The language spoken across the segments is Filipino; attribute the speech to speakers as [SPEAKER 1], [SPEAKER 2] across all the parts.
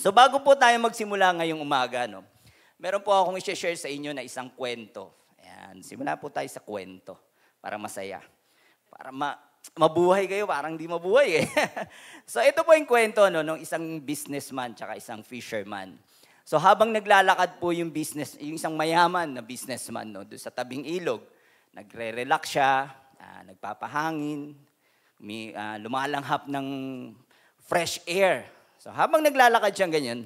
[SPEAKER 1] So bago po tayo magsimula ngayong umaga, no, meron po akong i-share sa inyo na isang kwento. Ayan, simula po tayo sa kwento para masaya. Para mabuhay kayo, parang di mabuhay eh. So ito po yung kwento no, ng isang businessman tsaka isang fisherman. So habang naglalakad po yung isang mayaman na businessman no, doon sa tabing ilog, nagre-relax siya, nagpapahangin, lumalanghap ng fresh air. So habang naglalakad siya ganyan,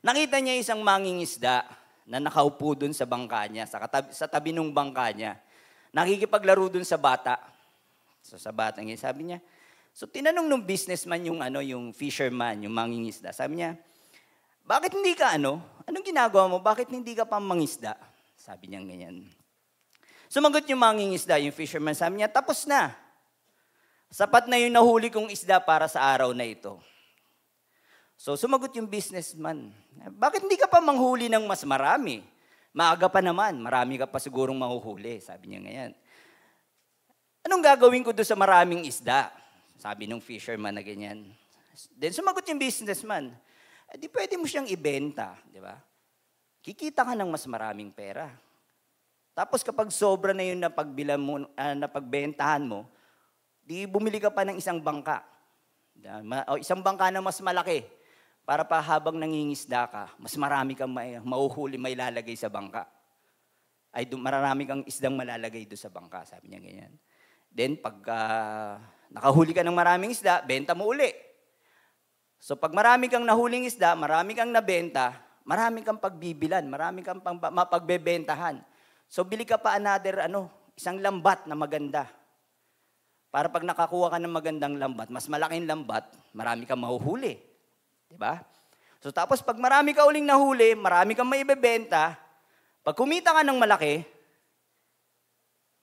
[SPEAKER 1] nakita niya isang mangingisda na nakaupo dun sa bangka niya, sa tabi ng bangka niya. Nakikipaglaro dun sa bata. So sa bata niya, sabi niya, so tinanong ng businessman yung fisherman, yung mangingisda. Sabi niya, bakit hindi ka anong ginagawa mo? Bakit hindi ka pa mangisda? Sabi niya ganyan. Sumagot yung mangingisda, yung fisherman, sabi niya, tapos na. Sapat na yung nahuli kong isda para sa araw na ito. So sumagot yung businessman, bakit hindi ka pa manghuli ng mas marami? Maaga pa naman, marami ka pa sigurong mahuhuli. Sabi niya ngayon. Anong gagawin ko doon sa maraming isda? Sabi ng fisherman na ganyan. Then sumagot yung businessman, di pwede mo siyang ibenta, di ba? Kikita ka ng mas maraming pera. Tapos kapag sobra na yun napagbentahan mo, di bumili ka pa ng isang bangka. O isang bangka na mas malaki. Para pa habang nangingisda ka, mas marami kang mauhuli, may lalagay sa bangka. Marami kang isdang malalagay doon sa bangka, sabi niya ganyan. Then, pag nakahuli ka ng maraming isda, benta mo uli. So, pag marami kang nahuling isda, marami kang nabenta, marami kang pagbibilan, marami kang mapagbebentahan. So, bili ka pa another, isang lambat na maganda. Para pag nakakuha ka ng magandang lambat, mas malaking lambat, marami kang mahuhuli. Diba? So tapos pag marami ka uling nahuli, marami kang maibebenta, pag kumita ka ng malaki,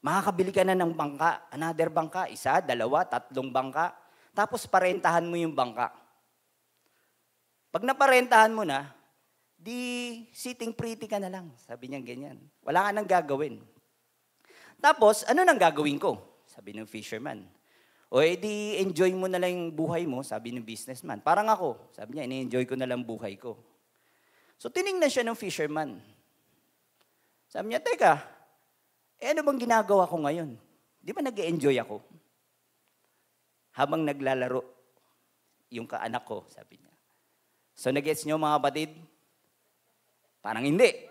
[SPEAKER 1] makakabili ka na ng bangka, another bangka, 1, 2, 3 bangka, tapos parentahan mo yung bangka. Pag naparentahan mo na, di sitting pretty ka na lang, sabi niya ganyan. Wala ka nang gagawin. Tapos, ano nang gagawin ko? Sabi ng fisherman. O edi enjoy mo na lang yung buhay mo, sabi ng businessman. Parang ako, sabi niya, ini-enjoy ko na lang buhay ko. So tiningnan siya ng fisherman. Sabi niya, teka, ano bang ginagawa ko ngayon? Di ba nag-enjoy ako? Habang naglalaro yung kaanak ko, sabi niya. So nag-gets niyo mga kapatid? Parang hindi.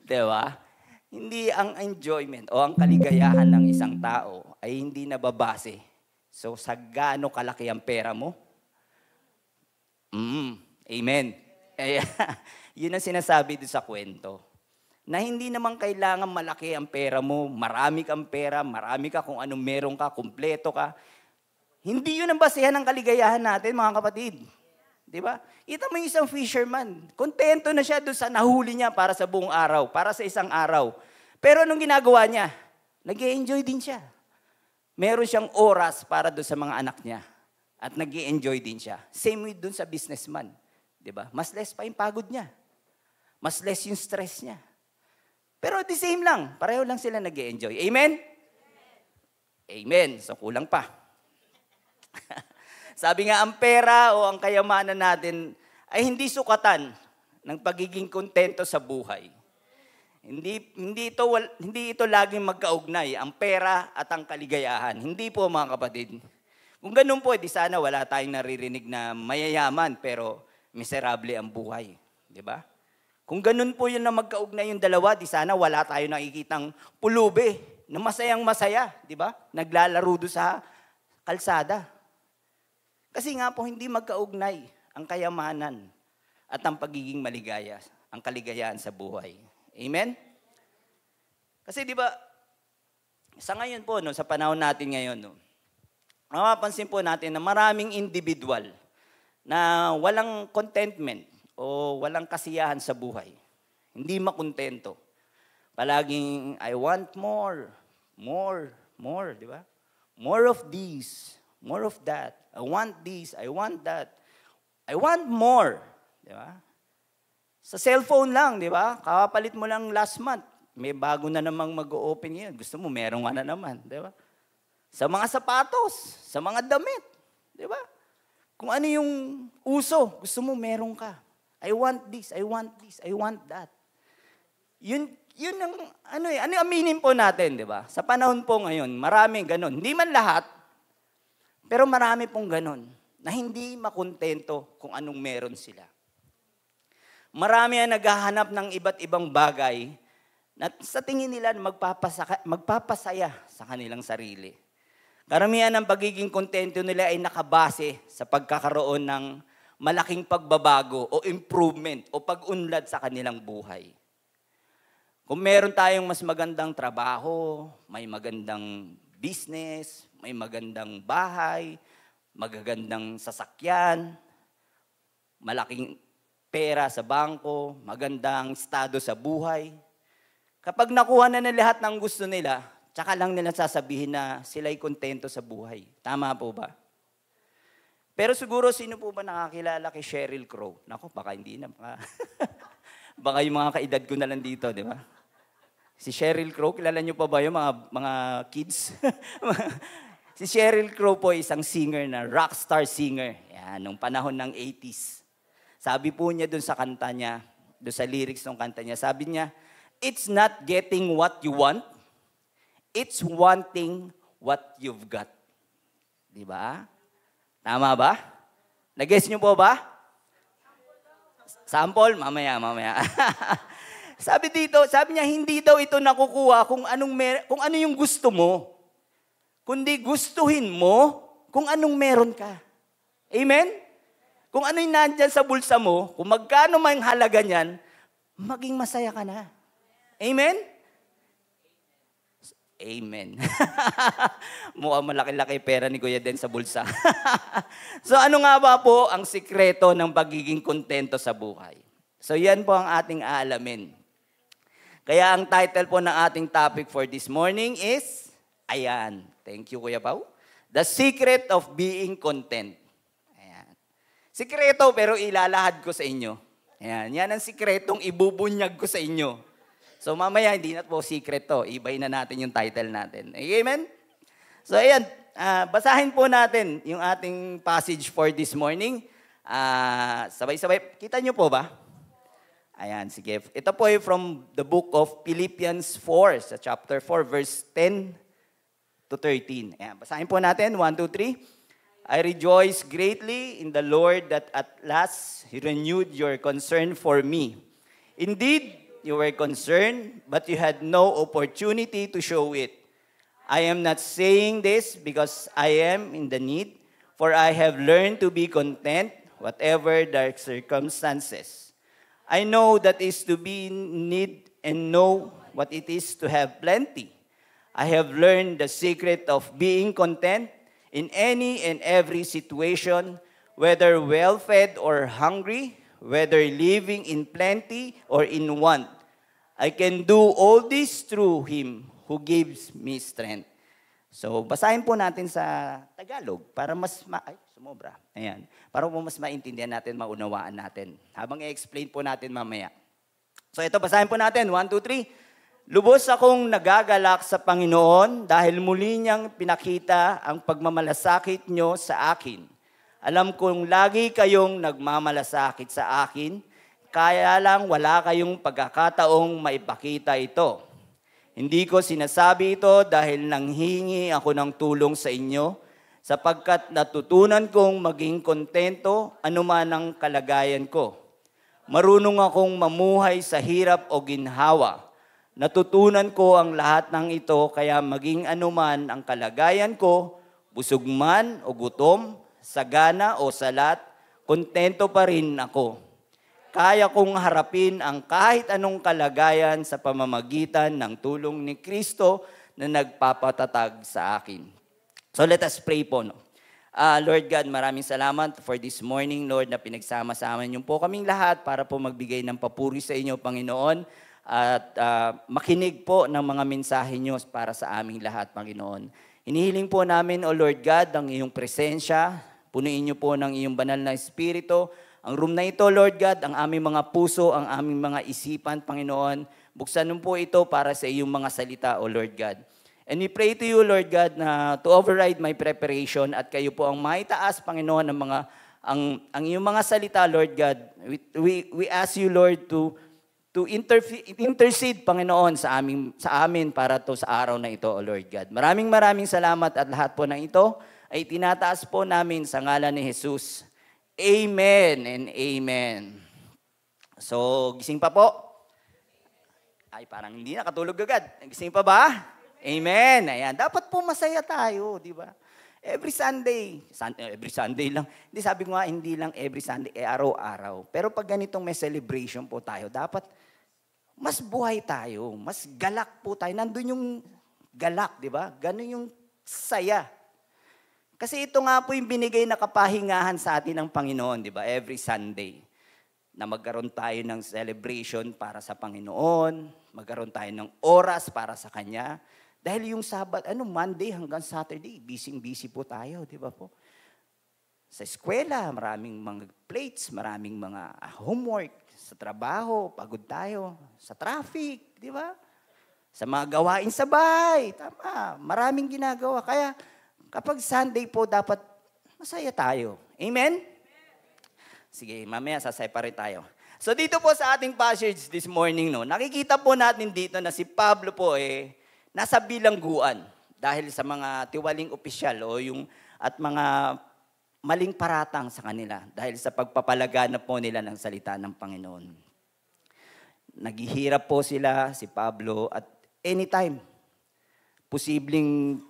[SPEAKER 1] Diba? Hindi ang enjoyment o ang kaligayahan ng isang tao ay hindi nababase. So, sa gaano kalaki ang pera mo? Amen. Yun ang sinasabi doon sa kwento. Na hindi naman kailangan malaki ang pera mo, marami kang pera, marami ka kung anong meron ka, kumpleto ka. Hindi yun ang basehan ng kaligayahan natin, mga kapatid. Diba? Kita mo yung isang fisherman. Kontento na siya doon sa nahuli niya para sa buong araw, para sa isang araw. Pero anong ginagawa niya? Nag-i-enjoy din siya. Meron siyang oras para doon sa mga anak niya. At nag-i-enjoy din siya. Same with doon sa businessman. Diba? Mas less pa yung pagod niya. Mas less yung stress niya. Pero the same lang. Pareho lang sila nag-i-enjoy. Amen? Amen. So kulang pa. Sabi nga, ang pera o ang kayamanan natin ay hindi sukatan ng pagiging kontento sa buhay. Hindi ito laging magkaugnay, ang pera at ang kaligayahan. Hindi po mga kapatid. Kung ganun po, di sana wala tayong naririnig na mayayaman pero miserable ang buhay. Di ba? Kung ganun po yun na magkaugnay yung dalawa, di sana wala tayong nakikitang pulube na masayang masaya. Di ba? Naglalaro doon sa kalsada. Kasi nga po, hindi magkaugnay ang kayamanan at ang pagiging maligaya, ang kaligayahan sa buhay. Amen? Kasi di ba, sa ngayon po, sa panahon natin ngayon, mapapansin po natin na maraming individual na walang contentment o walang kasiyahan sa buhay. Hindi makontento. Palaging, I want more, di ba? More of this, more of that. I want this, I want that. I want more. Di ba? Sa cellphone lang, di ba? Kakapalit mo lang last month. May bago na namang mag-o-open ngayon. Gusto mo, meron ka na naman. Di ba? Sa mga sapatos, sa mga damit. Di ba? Kung ano yung uso, gusto mo, meron ka. I want this, I want this, I want that. Yun ang, ano aminin po natin, di ba? Sa panahon po ngayon, maraming ganun. Hindi man lahat, pero marami pong ganun, na hindi makontento kung anong meron sila. Marami ang naghahanap ng iba't ibang bagay na sa tingin nila magpapasaya sa kanilang sarili. Karamihan ng pagiging kontento nila ay nakabase sa pagkakaroon ng malaking pagbabago o improvement o pag-unlad sa kanilang buhay. Kung meron tayong mas magandang trabaho, may magandang business, may magandang bahay, magagandang sasakyan, malaking pera sa bangko, magandang estado sa buhay. Kapag nakuha na lahat ng gusto nila, tsaka lang nila sasabihin na sila'y kontento sa buhay. Tama po ba? Pero siguro, sino po ba nakakilala kay Sheryl Crow? Naku, baka hindi na. Baka yung mga kaedad ko na lang dito, di ba? Si Sheryl Crow, kilala niyo pa ba yung mga kids? Si Sheryl Crow po isang singer na rockstar singer. Yan, nung panahon ng 80s. Sabi po niya dun sa kanta niya, dun sa lyrics ng kanta niya, sabi niya, "It's not getting what you want, it's wanting what you've got." Di ba? Tama ba? Nag-guess niyo po ba? Sample? Mamaya. Sabi niya, hindi daw ito nakukuha kung ano yung gusto mo, kundi gustuhin mo kung anong meron ka. Amen? Kung ano yung nandyan sa bulsa mo, kung magkano man halaga niyan, maging masaya ka na. Amen? Amen. Mukhang malaki-laki pera ni Kuya Den sa bulsa. So ano nga ba po ang sikreto ng pagiging kontento sa buhay? So yan po ang ating aalamin. Kaya ang title po ng ating topic for this morning is, ayan, thank you Kuya Pao, The Secret of Being Content. Ayan. Sikreto pero ilalahad ko sa inyo. Ayan, yan ang sikretong ibubunyag ko sa inyo. So mamaya, hindi na po secret to. Ibay na natin yung title natin. Amen? So ayan, basahin po natin yung ating passage for this morning. Sabay-sabay. Kita nyo po ba? Ayan, sige. Ito po ay from the book of Philippians 4, sa chapter 4, verse 10 to 13. Ayan, basahin po natin. 1, 2, 3. I rejoice greatly in the Lord that at last He renewed your concern for me. Indeed, you were concerned, but you had no opportunity to show it. I am not saying this because I am in the need, for I have learned to be content, whatever the circumstances. I know that is to be in need and know what it is to have plenty. I have learned the secret of being content in any and every situation, whether well-fed or hungry, whether living in plenty or in want. I can do all this through Him who gives me strength. So, basahin po natin sa Tagalog para sumobra. Ayan. Para po mas maintindihan natin, maunawaan natin. Habang i-explain po natin mamaya. So, ito, basahin po natin. 1, 2, 3. Lubos akong nagagalak sa Panginoon dahil muli niyang pinakita ang pagmamalasakit niyo sa akin. Alam kong lagi kayong nagmamalasakit sa akin, kaya lang wala kayong pagkakataong maipakita ito. Hindi ko sinasabi ito dahil nanghingi ako ng tulong sa inyo, sapagkat natutunan kong maging kontento anuman ang kalagayan ko. Marunong akong mamuhay sa hirap o ginhawa. Natutunan ko ang lahat ng ito, kaya maging anuman ang kalagayan ko, busog man o gutom, sagana o salat, kontento pa rin ako. Kaya kong harapin ang kahit anong kalagayan sa pamamagitan ng tulong ni Kristo na nagpapatatag sa akin. So let us pray po. No? Lord God, maraming salamat for this morning, Lord, na pinagsama-sama niyo po kaming lahat para po magbigay ng papuri sa inyo, Panginoon, at makinig po ng mga mensahe niyo para sa aming lahat, Panginoon. Hinihiling po namin, O Lord God, ang iyong presensya. Punuin niyo po ng iyong banal na Espiritu. Ang room na ito, Lord God, ang aming mga puso, ang aming mga isipan, Panginoon. Buksan niyo po ito para sa iyong mga salita, O Lord God. And we pray to you, Lord God, na to override my preparation at kayo po ang maitaas, Panginoon, ng mga ang iyong mga salita, Lord God, we ask you, Lord, to intercede, Panginoon, sa amin para to sa araw na ito, O Lord God. Maraming salamat at lahat po ng ito ay tinataas po namin sa ngalan ni Jesus. Amen and amen. So, gising pa po? Ay, parang hindi nakatulog agad. Gising pa ba? Amen. Ayan, dapat po masaya tayo, di ba? Every Sunday lang. Hindi, sabi ko nga, hindi lang every Sunday, araw-araw. Pero pag ganitong may celebration po tayo, dapat mas buhay tayo, mas galak po tayo. Nandun yung galak, di ba? Ganun yung saya. Kasi ito nga po yung binigay na kapahingahan sa atin ng Panginoon, di ba? Every Sunday. Na magkaroon tayo ng celebration para sa Panginoon, magkaroon tayo ng oras para sa Kanya. Dahil yung Monday hanggang Saturday, busy po tayo, di ba po? Sa eskwela, maraming mga plates, maraming mga homework. Sa trabaho, pagod tayo. Sa traffic, di ba? Sa mga gawain sa bahay, tama. Maraming ginagawa. Kaya kapag Sunday po, dapat masaya tayo. Amen? Sige, mamaya sasay-pare tayo. So dito po sa ating passage this morning, no, nakikita po natin dito na si Pablo po nasa bilangguan dahil sa mga tiwaling opisyal at mga maling paratang sa kanila dahil sa pagpapalaganap po nila ng salita ng Panginoon. Naghihirap po sila, si Pablo, at anytime, posibleng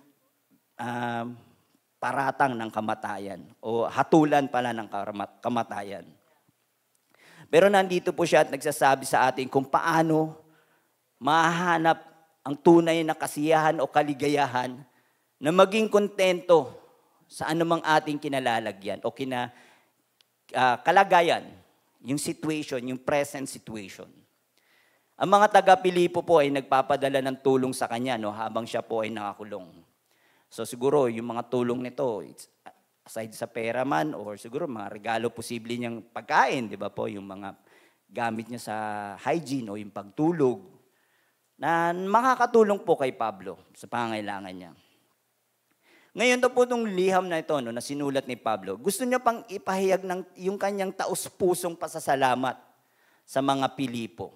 [SPEAKER 1] paratang ng kamatayan o hatulan pala ng kamatayan. Pero nandito po siya at nagsasabi sa atin kung paano mahanap ang tunay na kasiyahan o kaligayahan na maging kontento sa anumang ating kinalalagyan o kalagayan, yung situation, yung present situation. Ang mga taga-Pilipo po ay nagpapadala ng tulong sa kanya habang siya po ay nakakulong. So siguro yung mga tulong nito, aside sa pera man or siguro mga regalo posible niyang pagkain, di ba po, yung mga gamit niya sa hygiene o yung pagtulog, na makakatulong po kay Pablo sa pangangailangan niya. Ngayon po itong liham na ito na sinulat ni Pablo, gusto niya pang ipahayag yung kanyang taus-pusong pasasalamat sa mga Pilipo.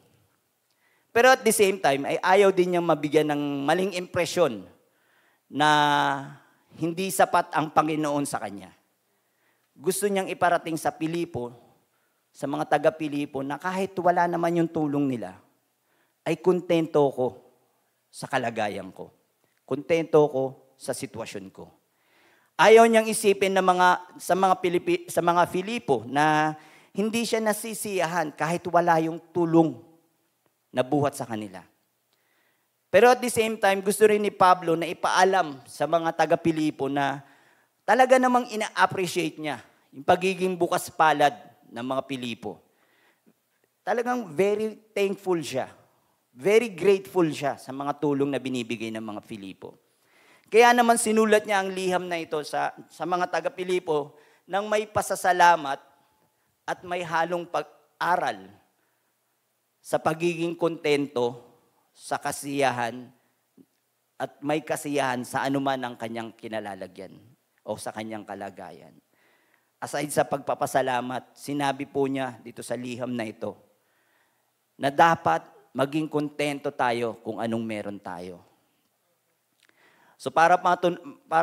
[SPEAKER 1] Pero at the same time, ay ayaw din niyang mabigyan ng maling impresyon na hindi sapat ang Panginoon sa kanya. Gusto niyang iparating sa Pilipo, sa mga taga-Pilipo, na kahit wala naman yung tulong nila, ay kontento ko sa kalagayan ko. Kontento ko sa sitwasyon ko. Ayaw niyang isipin sa mga Filipo na hindi siya nasisiyahan kahit wala yung tulong na buhat sa kanila. Pero at the same time, gusto rin ni Pablo na ipaalam sa mga taga-Pilipo na talaga namang ina-appreciate niya yung pagiging bukas palad ng mga Pilipo. Talagang very thankful siya. Very grateful siya sa mga tulong na binibigay ng mga Pilipo. Kaya naman sinulat niya ang liham na ito sa mga taga-Pilipo nang may pasasalamat at may halong pag-aral sa pagiging kontento, sa kasiyahan, at may kasiyahan sa anuman ang kanyang kinalalagyan o sa kanyang kalagayan. Aside sa pagpapasalamat, sinabi po niya dito sa liham na ito na dapat maging kontento tayo kung anong meron tayo. So para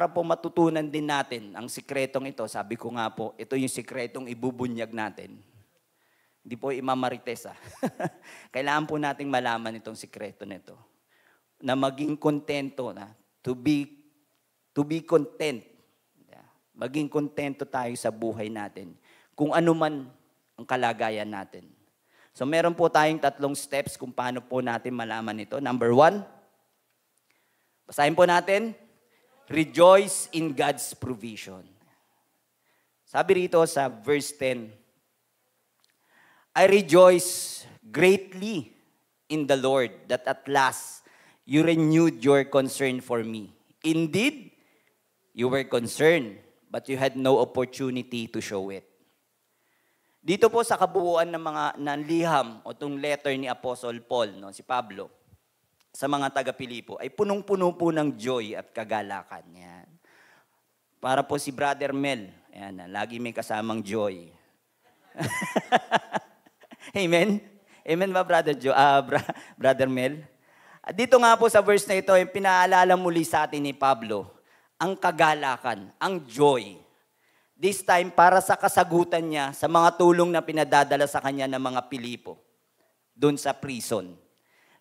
[SPEAKER 1] po matutunan din natin ang sikretong ito, sabi ko nga po, ito yung sikretong ibubunyag natin. Hindi po imamarites. Kailangan po nating malaman itong sikreto nito. Na maging kontento, to be content. Maging kontento tayo sa buhay natin. Kung ano man ang kalagayan natin. So meron po tayong 3 steps kung paano po natin malaman ito. Number 1, basahin po natin, rejoice in God's provision. Sabi rito sa verse 10, I rejoice greatly in the Lord that at last you renewed your concern for me. Indeed, you were concerned, but you had no opportunity to show it. Dito po sa kabuuan ng liham o itong letter ni Apostle Paul, si Pablo, sa mga taga-Pilipo, ay punong-puno po ng joy at kagalakan. Yan. Para po si Brother Mel, Ayan, lagi may kasamang joy. Amen? Amen ba, Brother Mel? Dito nga po sa verse na ito, yung pinaalala muli sa atin ni Pablo, ang kagalakan, ang joy. This time, para sa kasagutan niya sa mga tulong na pinadadala sa kanya ng mga Pilipo doon sa prison.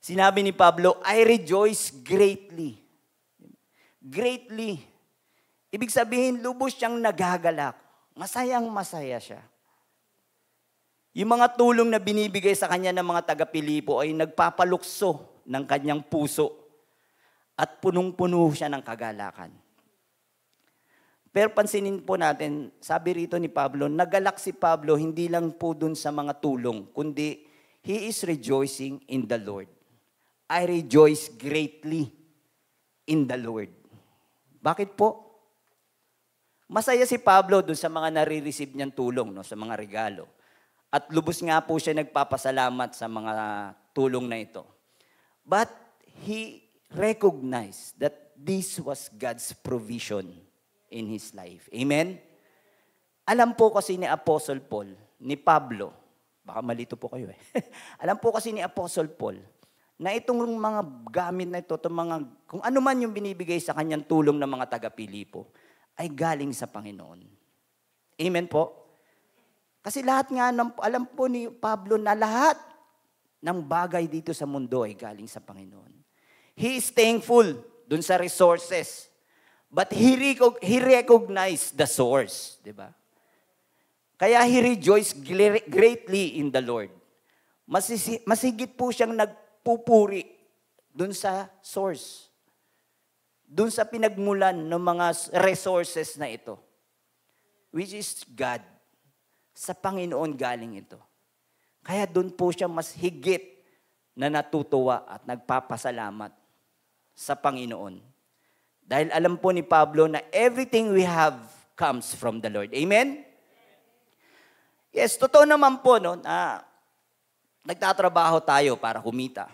[SPEAKER 1] Sinabi ni Pablo, I rejoice greatly. Greatly. Ibig sabihin, lubos siyang nagagalak. Masayang masaya siya. Yung mga tulong na binibigay sa kanya ng mga taga-Pilipo ay nagpapalukso ng kanyang puso at punong-puno siya ng kagalakan. Pero pansinin po natin, sabi rito ni Pablo, nagalak si Pablo hindi lang po dun sa mga tulong, kundi he is rejoicing in the Lord. I rejoice greatly in the Lord. Bakit po? Masaya si Pablo dun sa mga nare-receive niyang tulong, no, sa mga regalo. At lubos nga po siya nagpapasalamat sa mga tulong na ito. But he recognized that this was God's provision in his life. Amen? Alam po kasi ni Apostle Paul, ni Pablo, baka malito po kayo Alam po kasi ni Apostle Paul, na itong mga gamit na ito, kung ano man yung binibigay sa kanyang tulong ng mga taga-Pilipo, ay galing sa Panginoon. Amen po? Kasi lahat nga, alam po ni Pablo na lahat ng bagay dito sa mundo ay galing sa Panginoon. He is thankful dun sa resources. But he recognized the source. Diba? Kaya he rejoiced greatly in the Lord. Masigit po siyang nagpupuri dun sa source. Dun sa pinagmulan ng mga resources na ito. Which is God. Sa Panginoon galing ito. Kaya doon po siya mas higit na natutuwa at nagpapasalamat sa Panginoon. Dahil alam po ni Pablo na everything we have comes from the Lord. Amen? Yes, totoo naman po na nagtatrabaho tayo para kumita.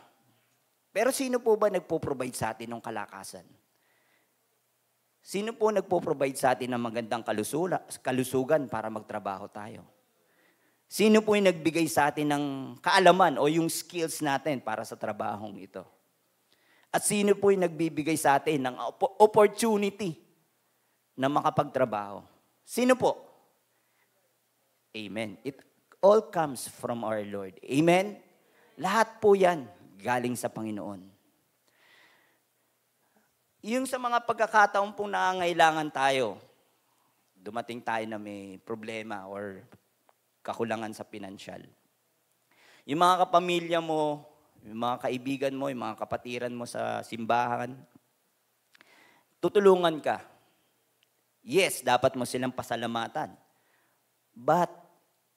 [SPEAKER 1] Pero sino po ba nagpo-provide sa atin ng kalakasan? Sino po nagpo-provide sa atin ng magandang kalusugan para magtrabaho tayo? Sino po yung nagbigay sa atin ng kaalaman o yung skills natin para sa trabahong ito? At sino po yung nagbibigay sa atin ng opportunity na makapagtrabaho? Sino po? Amen. It all comes from our Lord. Amen? Lahat po yan galing sa Panginoon. Yung sa mga pagkakataon pong nangangailangan tayo, dumating tayo na may problema or kakulangan sa pinansyal. Yung mga kapamilya mo, yung mga kaibigan mo, yung mga kapatiran mo sa simbahan, tutulungan ka. Yes, dapat mo silang pasalamatan. But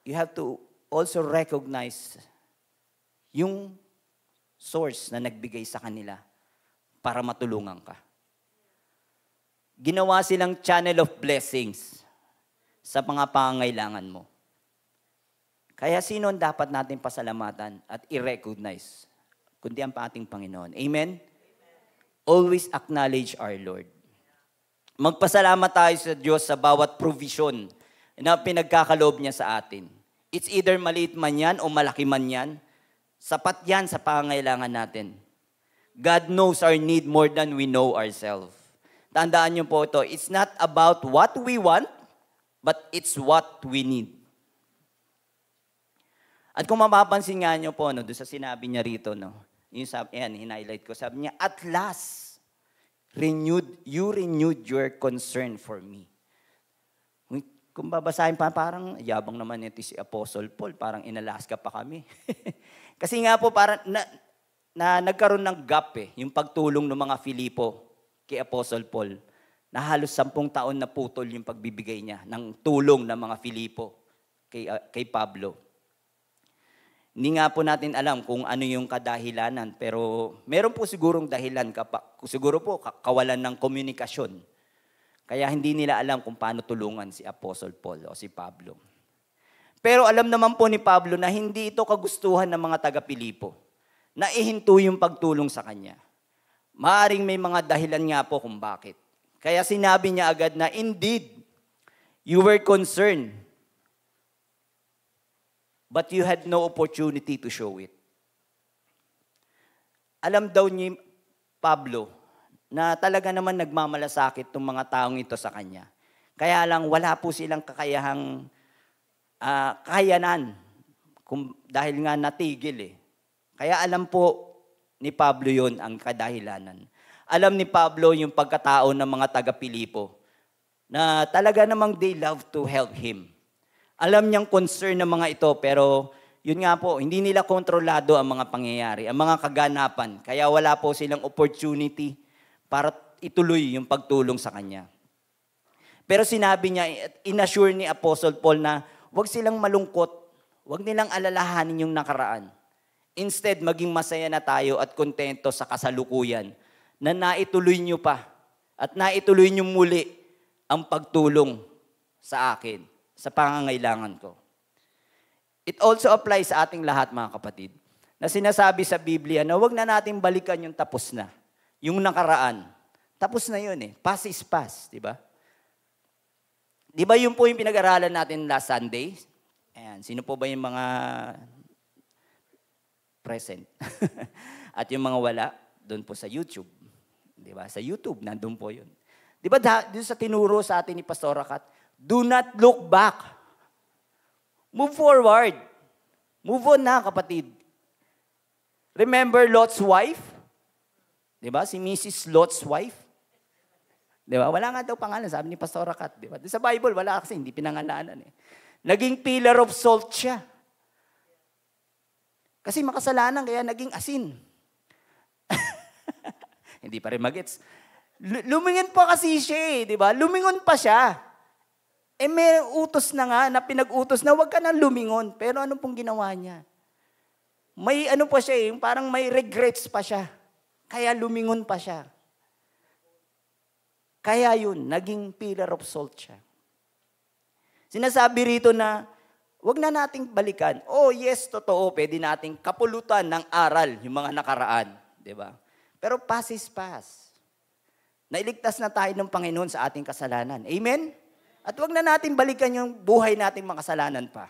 [SPEAKER 1] you have to also recognize yung source na nagbigay sa kanila para matulungan ka. Ginawa silang channel of blessings sa mga pangangailangan mo. Kaya sino ang dapat natin pasalamatan at i-recognize? Kundi ang ating Panginoon. Amen? Always acknowledge our Lord. Magpasalamat tayo sa Diyos sa bawat provision na pinagkakaloob niya sa atin. It's either maliit man yan o malaki man yan, sapat yan sa pangangailangan natin. God knows our need more than we know ourselves. Tandaan niyo po ito, it's not about what we want, but it's what we need. At kung mapapansin nga niyo po, doon sa sinabi niya rito, yung hinighlight ko, sabi niya, at last, you renewed your concern for me. Kung babasahin pa, parang yabang naman ito si Apostle Paul, parang inalaska pa kami. Kasi nga po, parang na nagkaroon ng gap yung pagtulong ng mga Filipo kay Apostle Paul, na halos 10 taon na putol yung pagbibigay niya ng tulong ng mga Filipo kay Pablo. Hindi nga po natin alam kung ano yung kadahilanan, pero meron po sigurong dahilan, siguro po kawalan ng komunikasyon. Kaya hindi nila alam kung paano tulungan si Apostle Paul o si Pablo. Pero alam naman po ni Pablo na hindi ito kagustuhan ng mga taga-Pilipo, na ihinto yung pagtulong sa kanya. Maaring may mga dahilan nga po kung bakit. Kaya sinabi niya agad na, indeed, You were concerned, but you had no opportunity to show it. Alam daw ni Pablo na talaga naman nagmamalasakit itong mga taong ito sa kanya. Kaya lang wala po silang kakayanan dahil nga natigil eh. Kaya alam po ni Pablo yon ang kadahilanan. Alam ni Pablo yung pagkatao ng mga taga-Pilipo na talaga namang they love to help him. Alam niyang concern ng mga ito pero yun nga po, hindi nila kontrolado ang mga pangyayari, ang mga kaganapan. Kaya wala po silang opportunity para ituloy yung pagtulong sa kanya. Pero sinabi niya, inassure ni Apostle Paul na huwag silang malungkot, huwag nilang alalahanin yung nakaraan. Instead, maging masaya na tayo at kontento sa kasalukuyan na naituloy niyo pa at naituloy niyo muli ang pagtulong sa akin, sa pangangailangan ko. It also applies sa ating lahat, mga kapatid, na sinasabi sa Biblia na huwag na natin balikan yung tapos na, yung nakaraan. Tapos na yun eh. Past is past, di ba? Di ba yun po yung pinag-aralan natin last Sunday? Ayan, sino po ba yung mga present? At yung mga wala, doon po sa YouTube. Di ba? Sa YouTube, nandun po yun. Di ba doon sa tinuro sa atin ni Pastor Kat, do not look back. Move forward. Move on na, kapatid. Remember Lot's wife? Di ba? Si Mrs. Lot's wife? Di ba? Wala nga daw pangalan, sabi ni Pastor Kat. Di ba? Sa Bible, wala kasi, hindi pinangalanan eh. Naging pillar of salt siya. Kasi makasalanan, kaya naging asin. Hindi pa rin magets. Lumingon pa kasi siya eh, di ba? Lumingon pa siya. Eh may utos na nga, na pinag-utos na huwag ka nang lumingon. Pero ano pong ginawa niya? May ano pa siya eh, parang may regrets pa siya. Kaya lumingon pa siya. Kaya yun, naging pillar of salt siya. Sinasabi rito na, huwag na nating balikan. Oh yes, totoo, pwede nating kapulutan ng aral yung mga nakaraan. Diba? Pero past is past. Nailigtas na tayo ng Panginoon sa ating kasalanan. Amen? At huwag na natin balikan yung buhay nating makasalanan pa.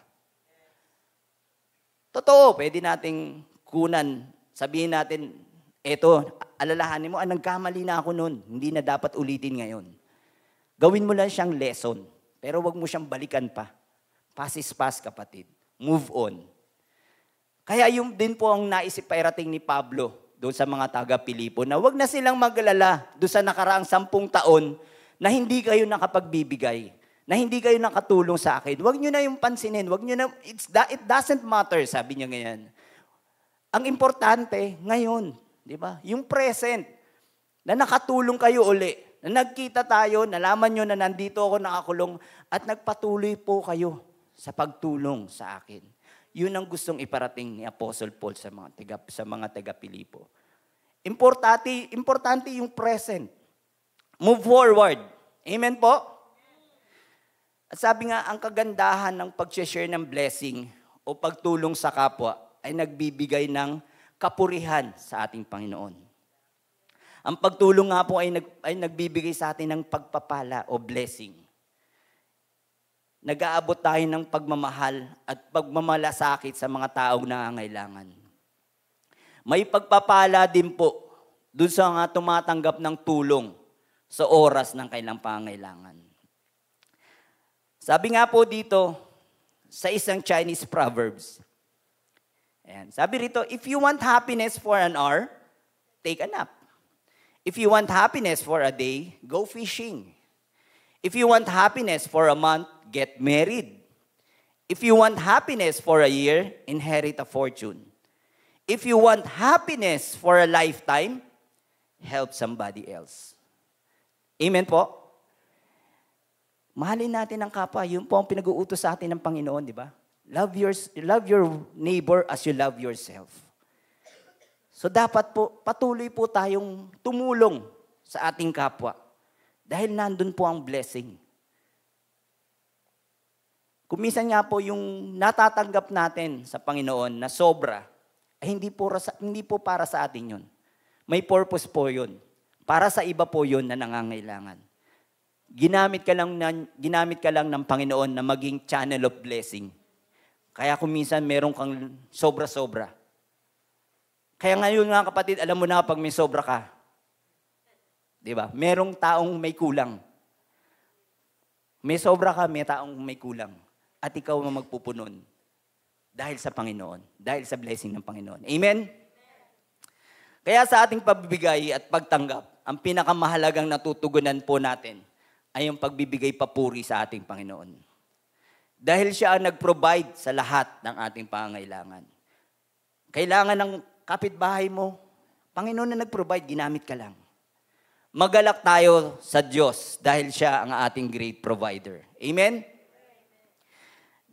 [SPEAKER 1] Totoo, pwede nating kunan, sabihin natin, eto, alalahanin mo, nagkamali na ako noon, hindi na dapat ulitin ngayon. Gawin mo lang siyang lesson, pero huwag mo siyang balikan pa. Past is past, kapatid. Move on. Kaya yung din po ang naisip pairating ni Pablo doon sa mga taga-Pilipo na huwag na silang maglala doon sa nakaraang 10 taon na hindi kayo nakapagbibigay, na hindi kayo nakatulong sa akin. Huwag nyo na yung pansinin. Huwag nyo na, it doesn't matter, sabi niya ngayon. Ang importante, ngayon, di ba? Yung present, na nakatulong kayo uli, na nagkita tayo, nalaman nyo na nandito ako nakakulong, at nagpatuloy po kayo sa pagtulong sa akin. Yun ang gustong iparating ni Apostle Paul sa mga taga-Pilipo. Importante yung present. Move forward. Amen po? At sabi nga, ang kagandahan ng pag-share ng blessing o pagtulong sa kapwa ay nagbibigay ng kapurihan sa ating Panginoon. Ang pagtulong nga po ay nagbibigay sa atin ng pagpapala o blessing. Nag-aabot tayo ng pagmamahal at pagmamalasakit sa mga taong nangangailangan. May pagpapala din po dun sa mga tumatanggap ng tulong sa oras ng kailang pangailangan. Sabi nga po dito sa isang Chinese proverbs, ayan, sabi rito, if you want happiness for an hour, take a nap. If you want happiness for a day, go fishing. If you want happiness for a month, get married. If you want happiness for a year, inherit a fortune. If you want happiness for a lifetime, help somebody else. Amen po? Mahalin natin ang kapwa. Yun po ang pinag-uutos sa atin ng Panginoon, di ba? Love your neighbor as you love yourself. So dapat po, patuloy po tayong tumulong sa ating kapwa. Dahil nandun po ang blessing. Kung minsan nga po yung natatanggap natin sa Panginoon na sobra, ay hindi po para sa atin yun. May purpose po yun. Para sa iba po yun na nangangailangan. ginamit ka lang ng Panginoon na maging channel of blessing. Kaya kung minsan meron kang sobra-sobra. Kaya ngayon nga kapatid, alam mo na pag may sobra ka. Di ba? Merong taong may kulang. May sobra ka, may taong may kulang. At ikaw ang magpupunon. Dahil sa Panginoon. Dahil sa blessing ng Panginoon. Amen? Kaya sa ating pagbibigay at pagtanggap, ang pinakamahalagang natutugunan po natin ay yung pagbibigay papuri sa ating Panginoon. Dahil siya ang nag-provide sa lahat ng ating pangangailangan. Kailangan ng kapitbahay mo, Panginoon na nag-provide, ginamit ka lang. Magalak tayo sa Diyos dahil siya ang ating great provider. Amen?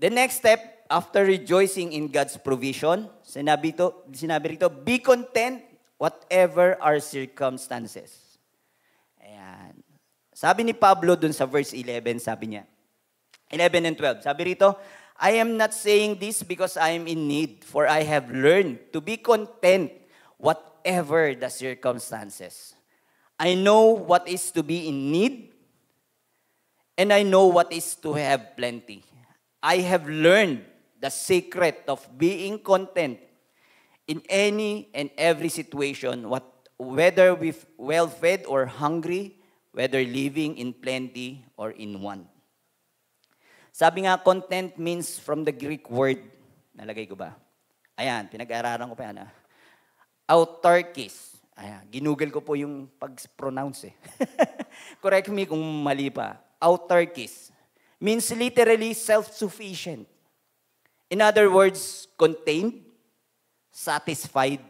[SPEAKER 1] The next step, after rejoicing in God's provision, sinabi rito, be content whatever our circumstances. Ayan. Sabi ni Pablo dun sa verse 11, sabi niya, 11 and 12, sabi rito, I am not saying this because I am in need, for I have learned to be content whatever the circumstances. I know what is to be in need, and I know what is to have plenty. I have learned the secret of being content in any and every situation, whether well-fed or hungry, whether living in plenty or in want. Sabi nga, content means from the Greek word, nalagay ko ba? Ayan, pinag-aaralan ko pa yan. Autarkis. Ayan, ginugol ko po yung pag-pronounce eh. Correct me kung mali pa. Autarkis means literally self-sufficient. In other words, contained, satisfied,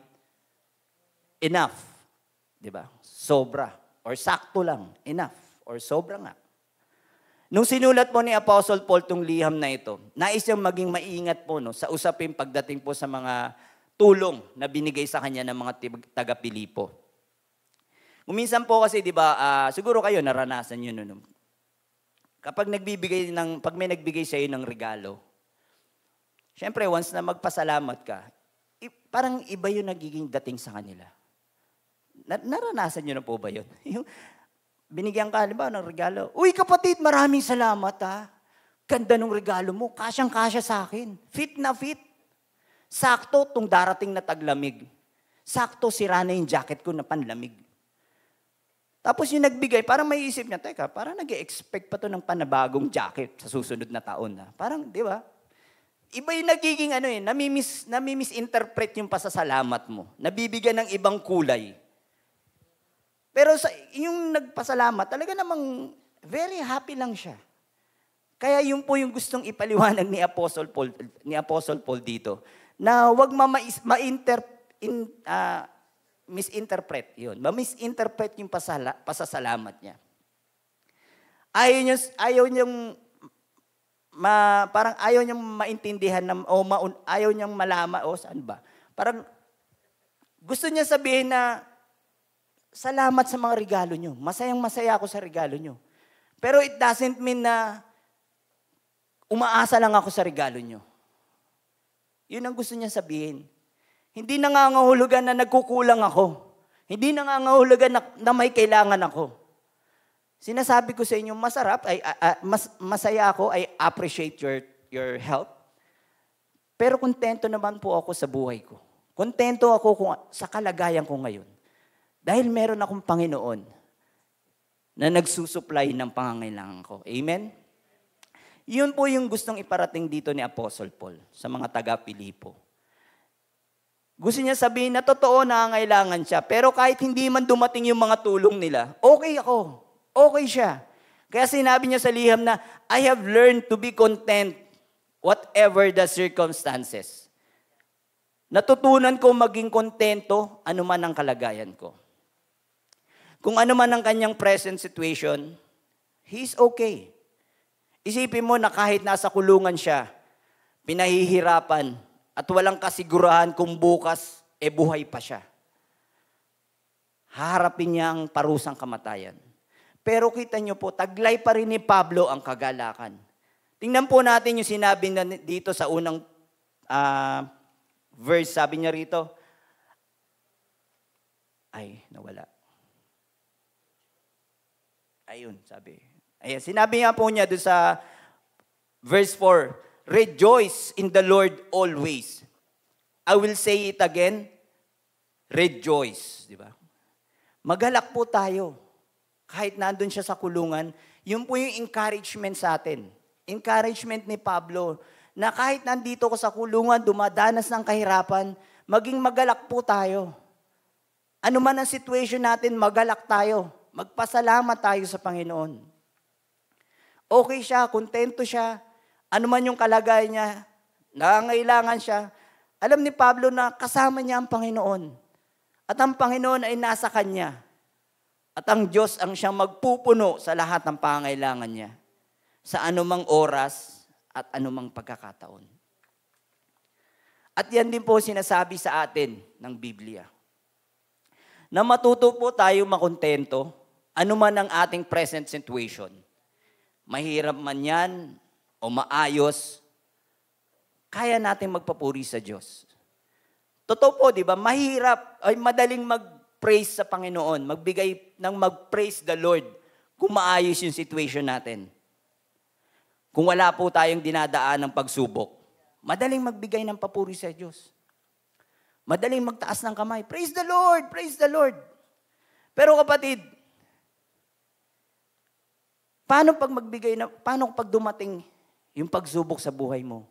[SPEAKER 1] enough. Diba? Sobra. Or sakto lang. Enough. Or sobra nga. Nung sinulat po ni Apostle Paul tong liham na ito, nais niyang maging maingat po sa usapin pagdating po sa mga tulong na binigay sa kanya ng mga taga-Pilipo. Kung minsan po kasi, di ba, siguro kayo naranasan yun. No? Kapag pag may nagbigay sa iyo ng regalo, syempre once na magpasalamat ka, parang iba yung nagiging dating sa kanila. Naranasan nyo na po ba yun? Binigyan ka, di ba, ng regalo. Uy, kapatid, maraming salamat ha. Ganda ng regalo mo. Kasyang-kasya sa akin. Fit na fit. Sakto itong darating na taglamig. Sakto sira na yung jacket ko na panlamig. Tapos yung nagbigay, parang may isip niya, teka, parang nag-expect pa to ng panabagong jacket sa susunod na taon. Parang, di ba? Iba yung nagiging nami-misinterpret yung pasasalamat mo. Nabibigyan ng ibang kulay. Pero yung nagpasalamat, talaga namang very happy lang siya. Kaya yun po yung gustong ipaliwanag ni Apostle Paul dito, na wag misinterpret yun. Ma-misinterpret yung pasasalamat niya. Parang ayaw niyang maintindihan ayaw niyang malaman saan ba. Parang gusto niya sabihin na salamat sa mga regalo niyo. Masayang-masaya ako sa regalo niyo. Pero it doesn't mean na umaasa lang ako sa regalo niyo. Yun ang gusto niya sabihin. Hindi nangangahulugan na nagkukulang ako. Hindi nangangahulugan na may kailangan ako. Sinasabi ko sa inyo, masaya ako, I appreciate your help. Pero kontento naman po ako sa buhay ko. Kontento ako sa kalagayan ko ngayon. Dahil meron akong Panginoon na nagsusupply ng pangangailangan ko. Amen? Yun po yung gustong iparating dito ni Apostle Paul sa mga taga-Pilipo. Gusto niya sabihin na totoo na nangangailangan siya, pero kahit hindi man dumating yung mga tulong nila, okay ako. Okay siya. Kaya sinabi niya sa liham na, I have learned to be content whatever the circumstances. Natutunan ko maging kontento anuman ang kalagayan ko. Kung ano man ang kanyang present situation, he's okay. Isipin mo na kahit nasa kulungan siya, pinahihirapan, at walang kasigurahan kung bukas, buhay pa siya. Haharapin niya ang parusang kamatayan. Pero kita niyo po, taglay pa rin ni Pablo ang kagalakan. Tingnan po natin yung sinabi na dito sa unang verse. Sabi niya rito, nawala. Ayun, sabi. Ayan, sinabi nga po niya doon sa verse 4, rejoice in the Lord always. I will say it again, rejoice. Di ba? Magalak po tayo. Kahit nandun siya sa kulungan, yun po yung encouragement sa atin. Encouragement ni Pablo, na kahit nandito ko sa kulungan, dumadanas ng kahirapan, maging magalak po tayo. Ano man ang situation natin, magalak tayo. Magpasalamat tayo sa Panginoon. Okay siya, kontento siya. Ano man yung kalagayan niya, nangangailangan siya. Alam ni Pablo na kasama niya ang Panginoon. At ang Panginoon ay nasa kanya. At ang Diyos ang siyang magpupuno sa lahat ng pangangailangan niya. Sa anumang oras at anumang pagkakataon. At yan din po sinasabi sa atin ng Biblia. Na matuto po tayo makontento, anuman ang ating present situation. Mahirap man yan o maayos, kaya natin magpapuri sa Diyos. Totoo po, di ba? Mahirap, ay madaling mag-praise sa Panginoon, magbigay ng mag-praise the Lord kung maayos yung situation natin. Kung wala po tayong dinadaan ng pagsubok, madaling magbigay ng papuri sa Diyos. Madaling magtaas ng kamay, praise the Lord, praise the Lord. Pero kapatid, paano pag dumating yung pagsubok sa buhay mo?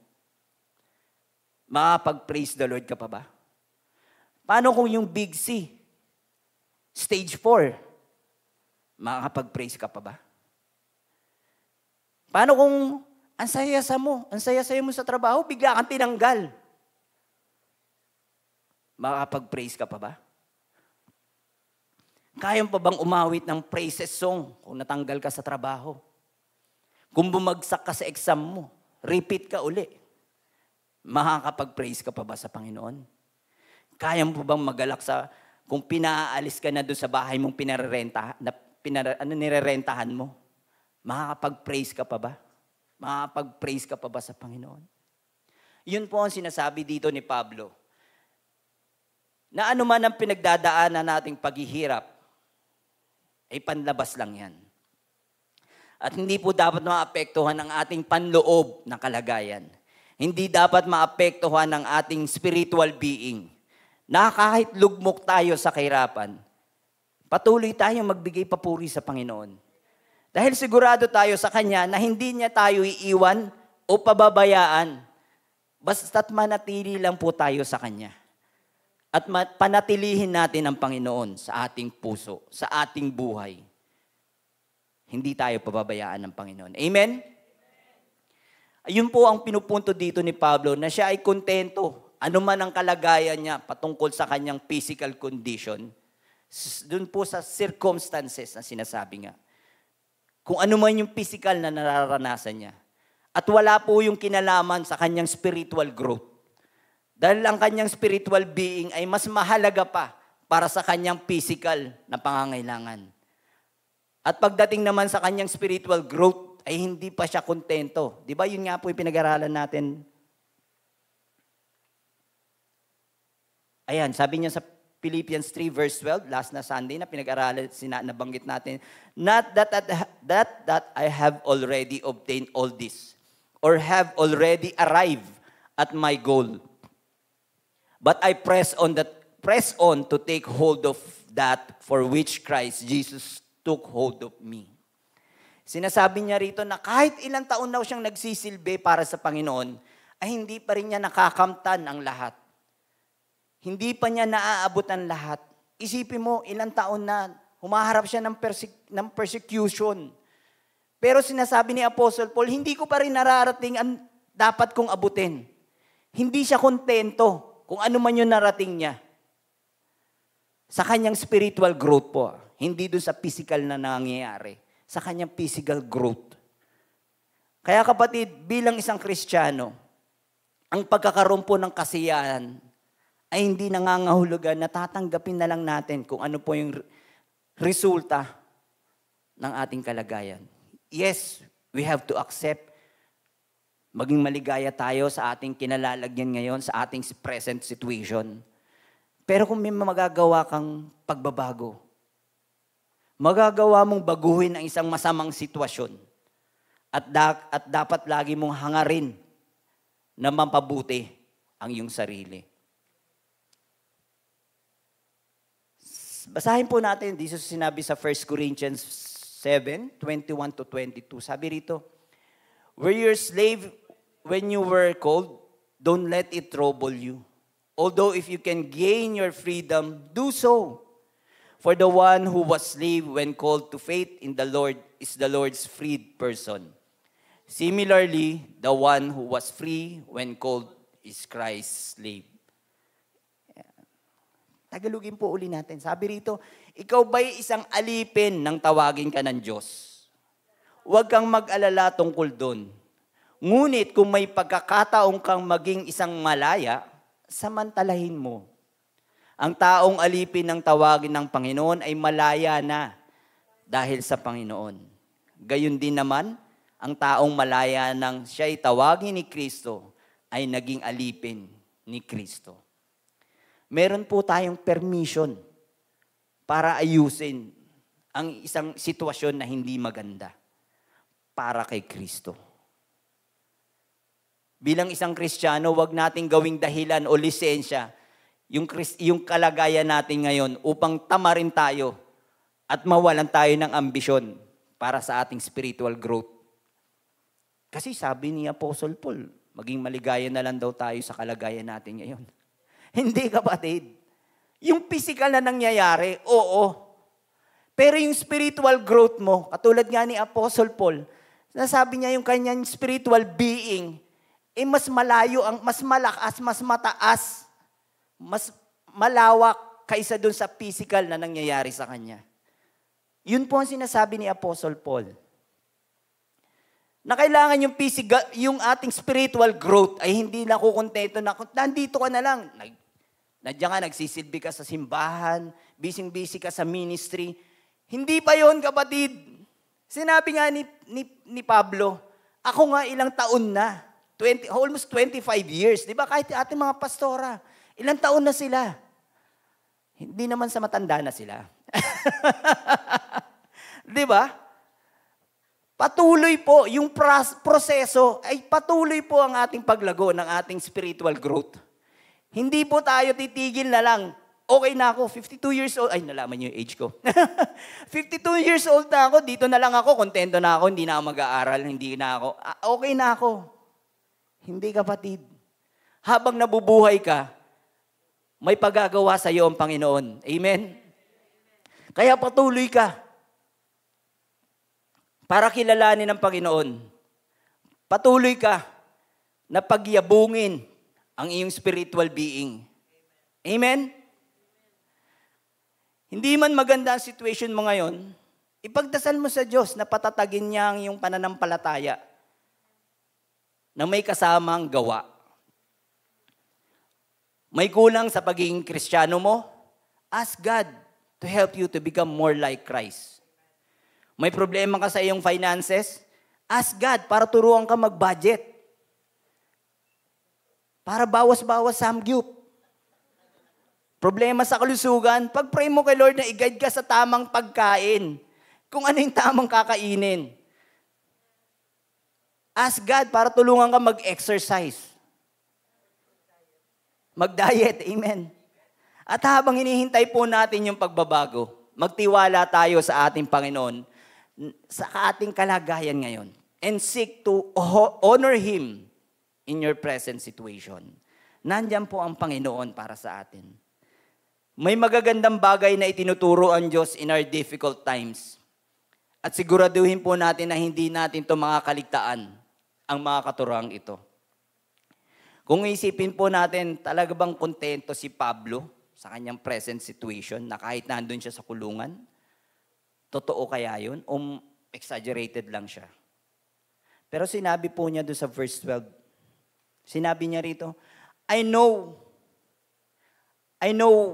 [SPEAKER 1] Makapag-praise the Lord ka pa ba? Paano kung yung big C, stage 4, makakapag-praise ka pa ba? Paano kung ang saya-saya mo sa trabaho, bigla kang tinanggal? Makakapag-praise ka pa ba? Kaya pa bang umawit ng praises song kung natanggal ka sa trabaho? Kung bumagsak ka sa exam mo, repeat ka uli. Makakapag-praise ka pa ba sa Panginoon? Kaya mo bang magalak kung pinaalis ka na doon sa bahay mong nirerentahan mo? Makakapag-praise ka pa ba? Makakapag-praise ka pa ba sa Panginoon? Yun po ang sinasabi dito ni Pablo. Na ano man ang pinagdadaanan nating paghihirap, ay panlabas lang yan. At hindi po dapat maapektuhan ang ating panloob na kalagayan. Hindi dapat maapektuhan ang ating spiritual being. Na kahit lugmok tayo sa kahirapan, patuloy tayong magbigay papuri sa Panginoon. Dahil sigurado tayo sa Kanya na hindi niya tayo iiwan o pababayaan. Basta't manatili lang po tayo sa Kanya. At panatilihin natin ang Panginoon sa ating puso, sa ating buhay. Hindi tayo pababayaan ng Panginoon. Amen? Ayun po ang pinupunto dito ni Pablo na siya ay kontento. Ano man ang kalagayan niya patungkol sa kanyang physical condition. Doon po sa circumstances na sinasabi nga. Kung ano man yung physical na nararanasan niya. At wala po yung kinalaman sa kanyang spiritual growth. Dahil ang kanyang spiritual being ay mas mahalaga pa para sa kanyang physical na pangangailangan. At pagdating naman sa kanyang spiritual growth, ay hindi pa siya kontento. Di ba yun nga po yung pinag-aralan natin? Ayan, sabi niya sa Philippians 3 verse 12, last na Sunday na pinag-aralan, nabanggit natin, not that I have already obtained all this, or have already arrived at my goal. But I press on to take hold of that for which Christ Jesus took hold of me. Sinasabi niya rito na kahit ilang taon na siyang nagsisilbi para sa Panginoon, ay hindi pa rin niya nakakamtan ang lahat. Hindi pa niya naaabot ang lahat. Isipin mo, ilang taon na humaharap siya ng persecution. Pero sinasabi ni Apostle Paul, hindi ko pa rin nararating ang dapat kong abutin. Hindi siya kontento kung ano man yung narating niya. Sa kanyang spiritual growth po. Hindi doon sa physical na nangyayari. Sa kanyang physical growth. Kaya kapatid, bilang isang Kristiyano, ang pagkakaroon po ng kasiyahan ay hindi nangangahulugan na tatanggapin na lang natin kung ano po yung resulta ng ating kalagayan. Yes, we have to accept maging maligaya tayo sa ating kinalalagyan ngayon, sa ating present situation. Pero kung may magagawa kang pagbabago, Magagawa mong baguhin ang isang masamang sitwasyon. At dapat lagi mong hangarin na mapabuti ang iyong sarili. Basahin po natin, dito sinabi sa 1 Corinthians 7:21-22. Sabi rito, "Were your slave when you were called, don't let it trouble you. Although if you can gain your freedom, do so. For the one who was slave when called to faith in the Lord is the Lord's freed person. Similarly, the one who was free when called is Christ's slave." Tagalogin po uli natin. Sabi rito, ikaw ba'y isang alipin nang tawagin ka ng Diyos? Huwag kang mag-alala tungkol doon. Ngunit kung may pagkakataong kang maging isang malaya, samantalahin mo. Ang taong alipin ng tawagin ng Panginoon ay malaya na dahil sa Panginoon. Gayon din naman, ang taong malaya nang siya'y tawagin ni Kristo ay naging alipin ni Kristo. Meron po tayong permission para ayusin ang isang sitwasyon na hindi maganda para kay Kristo. Bilang isang Kristiyano, wag nating gawing dahilan o lisensya yung kalagayan natin ngayon upang tamarin tayo at mawalan tayo ng ambisyon para sa ating spiritual growth. Kasi sabi ni Apostle Paul, maging maligaya na lang daw tayo sa kalagayan natin ngayon. Hindi, kapatid. Yung physical na nangyayari, oo. Pero yung spiritual growth mo, katulad nga ni Apostle Paul, nasabi niya yung kanyang spiritual being, mas malayo, mas malakas, mas mataas, mas malawak kaysa dun sa physical na nangyayari sa kanya. Yun po ang sinasabi ni Apostle Paul. Na kailangan yung physical, yung ating spiritual growth ay hindi nakukontento na, nandito ka na lang. Nandiyan ka, nagsisilbi ka sa simbahan, busy-busy ka sa ministry. Hindi pa yon, kapatid. Sinabi nga ni Pablo, ako nga ilang taon na, almost 25 years. Di ba? Kahit ating mga pastora, ilang taon na sila. Hindi naman sa matanda na sila. Di ba? Patuloy po, yung proseso ay patuloy po ang ating paglago ng ating spiritual growth. Hindi po tayo titigil na lang. Okay na ako, 52 years old. Ay, nalaman niyo yung age ko. 52 years old na ako, dito na lang ako, kontento na ako, hindi na ako mag-aaral, hindi na ako. Okay na ako. Hindi, kapatid. Habang nabubuhay ka, may pagagawa sa iyo ang Panginoon. Amen? Kaya patuloy ka. Para kilalanin ng Panginoon. Patuloy ka na pagyabungin ang iyong spiritual being. Amen? Hindi man maganda ang situation mo ngayon, ipagdasal mo sa Diyos na patatagin niya ang iyong pananampalataya na may kasamang gawa. May kulang sa pagiging Kristiyano mo? Ask God to help you to become more like Christ. May problema ka sa iyong finances? Ask God para turuan ka mag-budget. Para bawas-bawas samgyup. Problema sa kalusugan, pag-pray mo kay Lord na i-guide ka sa tamang pagkain. Kung ano yung tamang kakainin. Ask God para tulungan ka mag-exercise. Mag-diet, amen. At habang hinihintay po natin yung pagbabago, magtiwala tayo sa ating Panginoon, sa ating kalagayan ngayon, and seek to honor Him in your present situation. Nandyan po ang Panginoon para sa atin. May magagandang bagay na itinuturo ang Diyos in our difficult times. At siguraduhin po natin na hindi natin ito makakaligtaan ang mga katuroang ito. Kung isipin po natin, talaga bang kontento si Pablo sa kanyang present situation na kahit nandun siya sa kulungan? Totoo kaya yun? O exaggerated lang siya? Pero sinabi po niya doon sa verse 12, sinabi niya rito, I know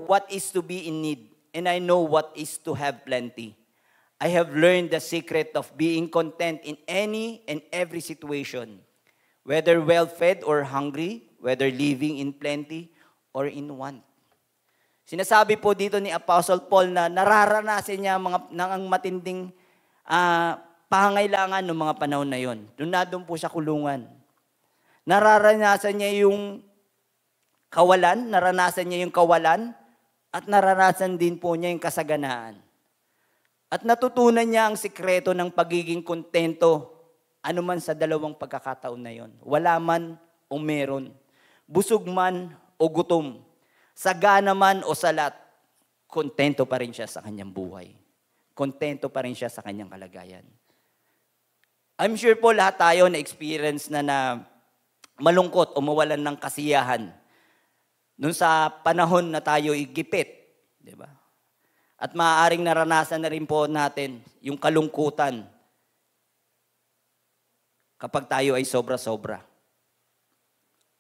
[SPEAKER 1] what is to be in need, and I know what is to have plenty. I have learned the secret of being content in any and every situation, whether well-fed or hungry, whether living in plenty or in want. Sinasabi po dito ni Apostle Paul na nararanasan niya ang matinding pangangailangan ng mga panahon na yon. Doon po sa kulungan. Nararanasan niya yung kawalan, at naranasan din po niya yung kasaganaan. At natutunan niya ang sikreto ng pagiging kontento anuman sa dalawang pagkakataon na yon. Wala man o meron, busog man o gutom, sagana man o salat, kontento pa rin siya sa kanyang buhay. Kontento pa rin siya sa kanyang kalagayan. I'm sure po lahat tayo na-experience na malungkot o mawalan ng kasiyahan noon sa panahon na tayo igipit, di ba? At maaaring naranasan na rin po natin yung kalungkutan kapag tayo ay sobra-sobra.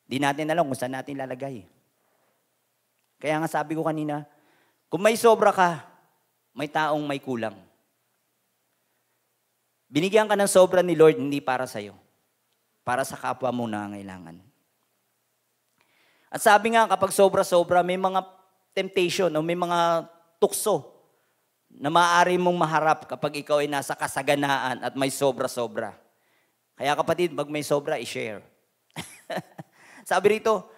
[SPEAKER 1] Di natin alam kung saan natin lalagay. Kaya nga sabi ko kanina, kung may sobra ka, may taong may kulang. Binigyan ka ng sobra ni Lord, hindi para sa'yo. Para sa kapwa mo na nangangailangan. At sabi nga, kapag sobra-sobra, may mga temptation o may mga tukso na maaari mong maharap kapag ikaw ay nasa kasaganaan at may sobra-sobra. Kaya kapatid, pag may sobra, i-share. Sabi rito,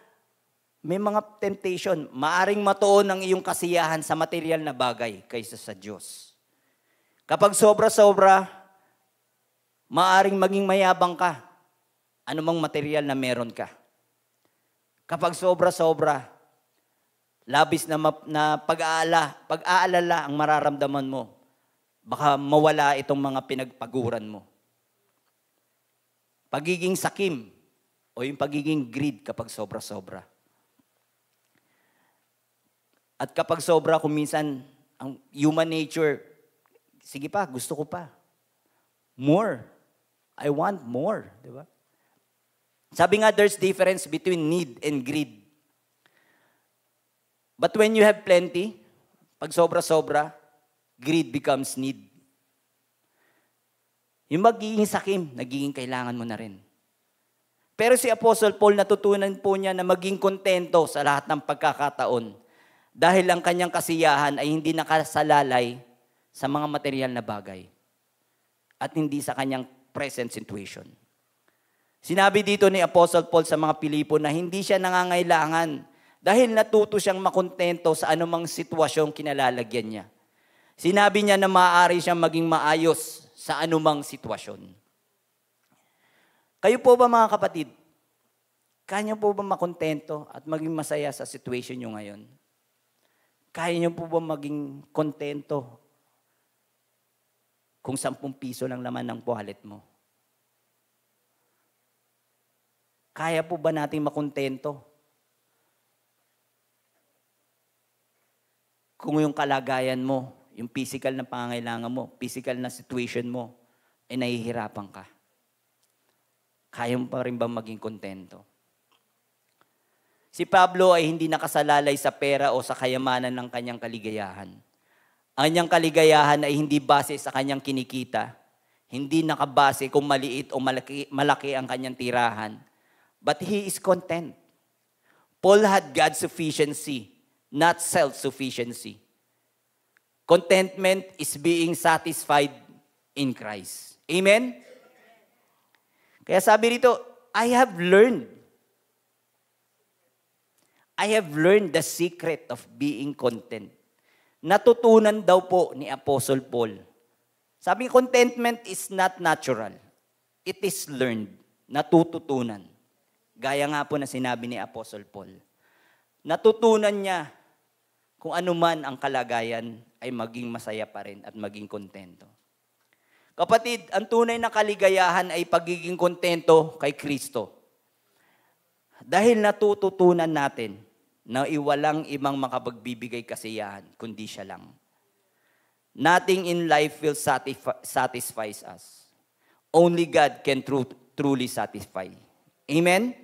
[SPEAKER 1] may mga temptation, maaring matuon ang iyong kasiyahan sa material na bagay kaysa sa Diyos. Kapag sobra-sobra, maaring maging mayabang ka, anumang material na meron ka. Kapag sobra-sobra, labis na pag-aalala ang mararamdaman mo, baka mawala itong mga pinagpaguran mo. Pagiging sakim o yung pagiging greed kapag sobra-sobra. At kapag sobra, kung minsan, ang human nature, sige pa, gusto ko pa. More. I want more. Di ba? Sabi nga, there's difference between need and greed. But when you have plenty, pag sobra-sobra, greed becomes need. Yung magiging sakim, nagiging kailangan mo na rin. Pero si Apostle Paul, natutunan po niya na maging kontento sa lahat ng pagkakataon dahil ang kanyang kasiyahan ay hindi nakasalalay sa mga material na bagay at hindi sa kanyang present situation. Sinabi dito ni Apostle Paul sa mga Pilipino na hindi siya nangangailangan dahil natuto siyang makontento sa anumang sitwasyong kinalalagyan niya. Sinabi niya na maaari siyang maging maayos sa anumang sitwasyon. Kayo po ba mga kapatid, kaya niyo po ba makontento at maging masaya sa situation niyo ngayon? Kaya niyo po ba maging kontento kung 10 piso lang laman ng wallet mo? Kaya po ba nating makontento kung yung kalagayan mo, yung physical na pangangailangan mo, physical na situation mo, ay nahihirapan ka? Kaya mo pa rin ba maging kontento? Si Pablo ay hindi nakasalalay sa pera o sa kayamanan ng kanyang kaligayahan. Ang kanyang kaligayahan ay hindi base sa kanyang kinikita, hindi nakabase kung maliit o malaki ang kanyang tirahan. But he is content. Paul had God's sufficiency, not self-sufficiency. Contentment is being satisfied in Christ. Amen? Kaya sabi rito, I have learned the secret of being content. Natutunan daw po ni Apostle Paul. Sabi, contentment is not natural. It is learned, natututunan. Gaya nga po na sinabi ni Apostle Paul. Natutunan niya kung ano man ang kalagayan ay maging masaya pa rin at maging kontento. Kapatid, ang tunay na kaligayahan ay pagiging kontento kay Kristo. Dahil natututunan natin na iwalang ibang makapagbibigay kasiyahan, kundi siya lang. Nothing in life will satisfies us. Only God can truly satisfy. Amen?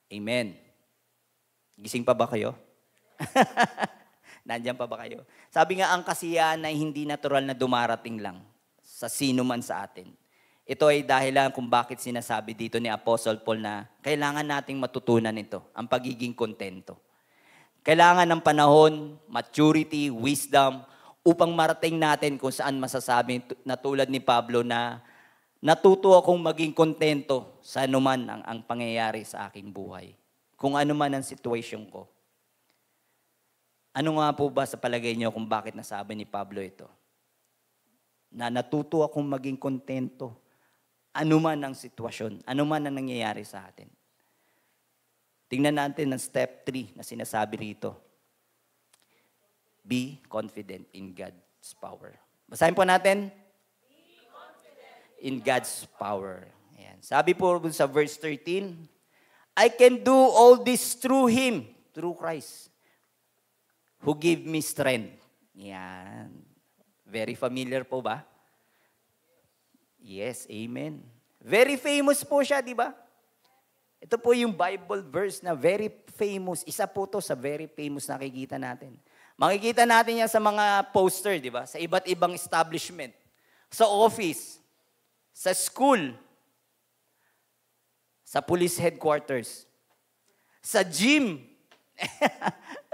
[SPEAKER 1] Amen. Gising pa ba kayo? Nandiyan pa ba kayo? Sabi nga, ang kasiyahan ay hindi natural na dumarating lang sa sino man sa atin. Ito ay dahilan kung bakit sinasabi dito ni Apostle Paul na kailangan nating matutunan ito, ang pagiging kontento. Kailangan ng panahon, maturity, wisdom, upang marating natin kung saan masasabi na tulad ni Pablo na natuto akong maging kontento sa anuman ang pangyayari sa aking buhay. Kung anuman ang situation ko. Ano nga po ba sa palagay niyo kung bakit nasabi ni Pablo ito? Na natuto akong maging kontento anuman ang sitwasyon, anuman ang nangyayari sa atin. Tingnan natin ang step 3 na sinasabi rito. Be confident in God's power. Basahin po natin. Be confident in God's power. Ayan. Sabi po sa verse 13, I can do all this through Him, through Christ, who give me strength. Yan. Very familiar po ba? Yes, amen. Very famous po siya, di ba? Ito po yung Bible verse na very famous. Isa po to sa very famous na nakikita natin. Makikita natin yan sa mga poster, di ba? Sa iba't ibang establishment. Sa office. Sa school. Sa police headquarters. Sa gym.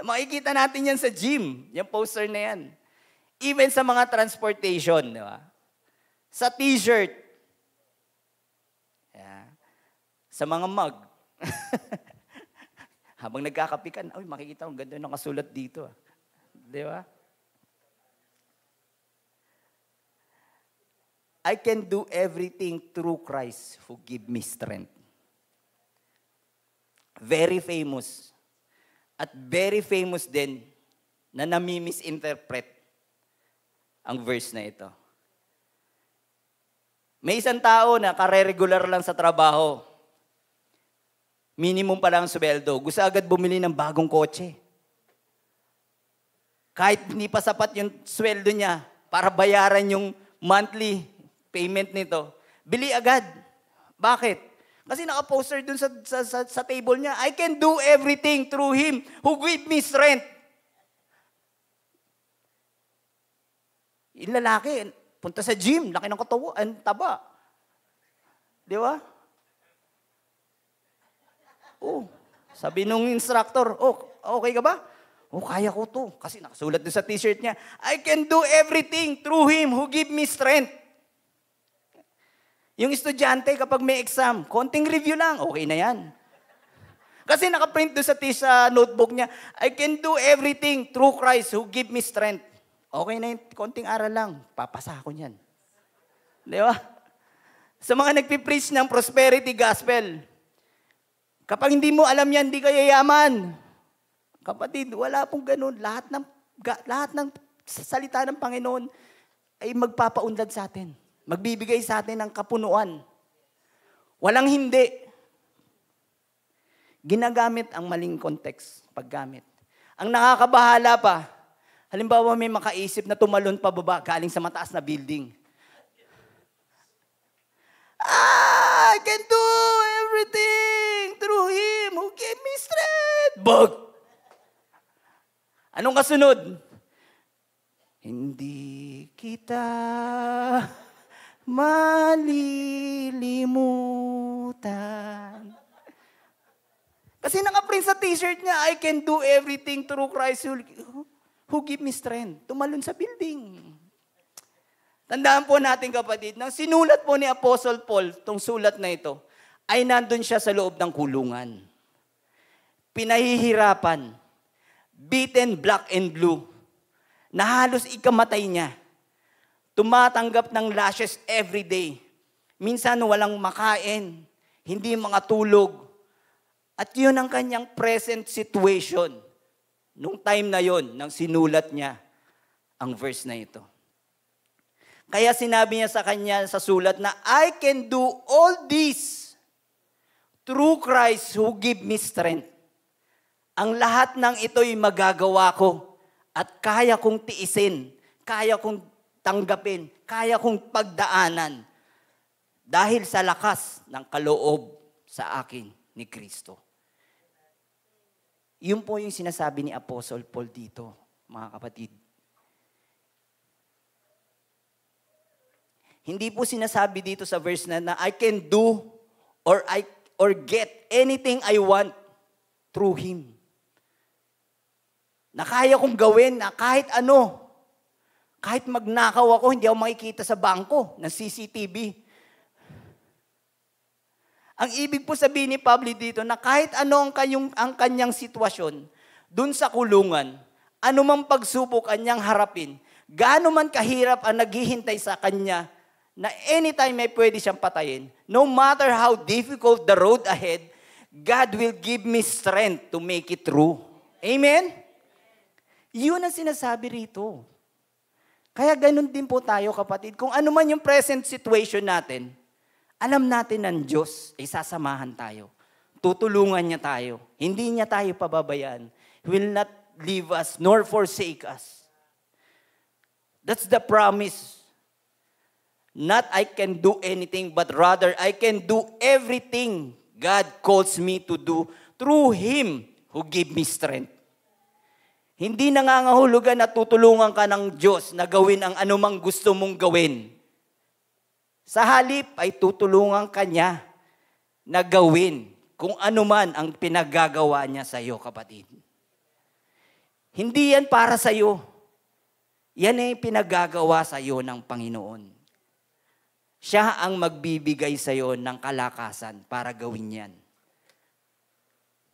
[SPEAKER 1] Makikita natin yan sa gym. Yung poster na yan. Even sa mga transportation, di ba? Sa t-shirt. Sa mga mug. Habang nagkakape ka, makikita mo, ganda ng kasulat dito. Di ba? I can do everything through Christ who give me strength. Very famous. At very famous din na nami-misinterpret ang verse na ito. May isang tao na kare-regular lang sa trabaho. Minimum pa lang ang sweldo. Gusto agad bumili ng bagong kotse. Kahit hindi pa sapat yung sweldo niya para bayaran yung monthly payment nito, bili agad. Bakit? Kasi naka-poster dun sa table niya, I can do everything through Him who give me strength. Yung lalaki, punta sa gym, laki ng katawan, taba. Di ba? Oh, sabi nung instructor, okay ka ba? Kaya ko to. Kasi nakasulat doon sa t-shirt niya, I can do everything through Him who give me strength. Yung estudyante, kapag may exam, konting review lang, okay na yan. Kasi nakaprint doon sa notebook niya, I can do everything through Christ who give me strength. Okay na yung konting aral lang, papasa ako niyan. Di ba? Sa mga nagpipreach ng prosperity gospel, kapag hindi mo alam yan, hindi ka yayaman. Kapatid, wala pong ganun. Lahat ng salita ng Panginoon ay magpapaunlad sa atin. Magbibigay sa atin ng kapunuan. Walang hindi. Ginagamit ang maling context, paggamit. Ang nakakabahala pa, halimbawa may makaisip na tumalon pababa galing sa mataas na building. I can do everything through Him who gave me strength. Bug! Anong kasunod? Hindi kita malilimutan. Kasi nakaprint sa t-shirt niya, I can do everything through Christ who give me strength. Tumalon sa building. Tandaan po natin kapatid, nang sinulat po ni Apostle Paul, itong sulat na ito, ay nandun siya sa loob ng kulungan. Pinahihirapan, beaten black and blue, na halos ikamatay niya. Tumatanggap ng lashes every day. Minsan walang makain, hindi makatulog. At yun ang kanyang present situation. Nung time na yon, nang sinulat niya ang verse na ito. Kaya sinabi niya sa kanya sa sulat na, I can do all this through Christ who give me strength. Ang lahat ng ito'y magagawa ko at kaya kong tiisin, kaya kong tanggapin, kaya kong pagdaanan dahil sa lakas ng kaloob sa akin ni Kristo. Yun po yung sinasabi ni Apostle Paul dito, mga kapatid. Hindi po sinasabi dito sa verse na I can do or get anything I want through Him. na kaya kong gawin na kahit ano. Kahit magnakaw ako, hindi ako makikita sa bangko ng CCTV. Ang ibig po sabihin ni Pablo dito na kahit ano ang kanyang sitwasyon, dun sa kulungan, anumang pagsubok kanyang harapin, gaano man kahirap ang naghihintay sa kanya, na anytime may pwede siyang patayin, no matter how difficult the road ahead, God will give me strength to make it through. Amen? Yun ang sinasabi rito. Kaya ganun din po tayo, kapatid. Kung ano man yung present situation natin, alam natin ng Diyos ay sasamahan tayo. Tutulungan niya tayo. Hindi niya tayo pababayaan. He will not leave us nor forsake us. That's the promise. Not I can do anything, but rather I can do everything God calls me to do through Him who give me strength. Hindi nangangahulugan na tutulungan ka ng Diyos na gawin ang anumang gusto mong gawin. Sa halip ay tutulungan ka niya na gawin kung anuman ang pinaggagawa niya sa iyo, kapatid. Hindi yan para sa iyo. Yan ay pinaggagawa sa iyo ng Panginoon. Siya ang magbibigay sa iyo ng kalakasan para gawin yan.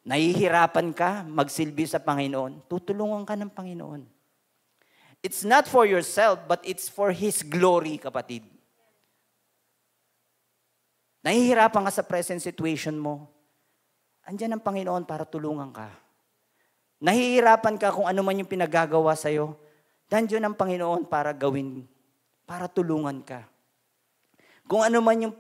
[SPEAKER 1] Nahihirapan ka magsilbi sa Panginoon, tutulungan ka ng Panginoon. It's not for yourself, but it's for His glory, kapatid. Nahihirapan ka sa present situation mo, andyan ang Panginoon para tulungan ka. Nahihirapan ka kung ano man yung pinagagawa sa'yo, nandiyan ang Panginoon para gawin, para tulungan ka. Kung ano man yung